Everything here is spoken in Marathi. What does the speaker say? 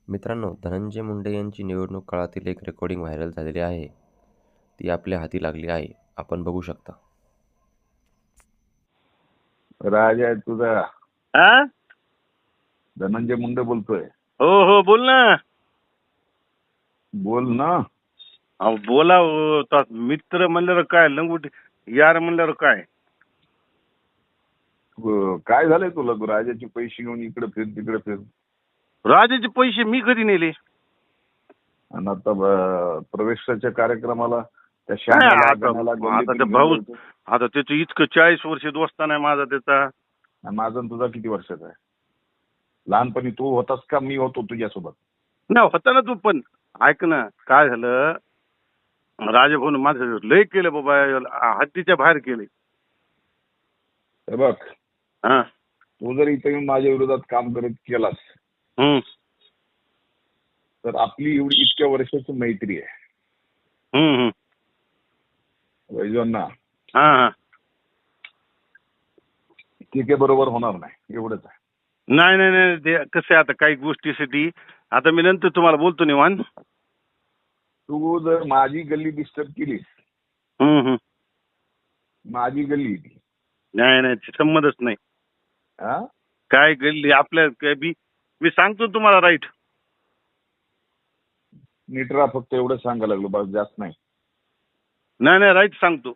मित्रांनो, धनंजय मुंडे यांची निवडणूक काळातील एक रेकॉर्डिंग व्हायरल झालेली आहे. ती आपल्या हाती लागली आहे. आपण बघू शकता. राज आहे तुझा. हा? धनंजय मुंडे बोलतोय. हो हो, बोल ना. बोल ना. अहो बोला हो. तो मित्र म्हणल्यावर काय, लंगूट यार म्हणल्यावर काय. काय झालंय तुला? राजाचे पैसे घेऊन इकडे फिर तिकडे फिर, राजाचे पैसे मी कधी नेले? आणि आता प्रवेशाच्या कार्यक्रमाला त्या नाही, श्यामाला आता गणाला आता गल्लीतून ते घेऊन भाऊ, जायचं. आता त्याचं इतकं 40 वर्ष दोस्ताना आहे माझा त्याचा. आणि माझा आणि तुझा किती वर्षाचा आहे? लहानपणी तू होतास का मी होतो तुझ्यासोबत? नाही होता ना तू, पण ऐक ना काय झालं. राजभाऊन माझं लय केलं बाबा, हद्दीच्या बाहेर केले. हे बघ, हा. तू जर इथे येऊन माझ्या विरोधात काम करत केलास हम्म तर आपली एवढी इतक्या वर्षाची मैत्री आहे हम्म हम्म. वैजवांना, हा हा. ती काही बरोबर होणार नाही, एवढंच आहे. नाही नाही नाही, ते कसं आहे आता काही गोष्टीसाठी. आता मी नंतर तुम्हाला बोलतो निवांत. तू जर माझी गल्ली डिस्टर्ब केलीस, हम्म. माझी गल्ली ती, नाही नाही, संमतच नाही. हा, काय गल्ली आपल्या काय बी, मी सांगतो तुम्हाला राईट. नीट राहा फक्त, एवढं सांगायला लागलो बस, जास्त नाही. नाही नाही, राईट सांगतो.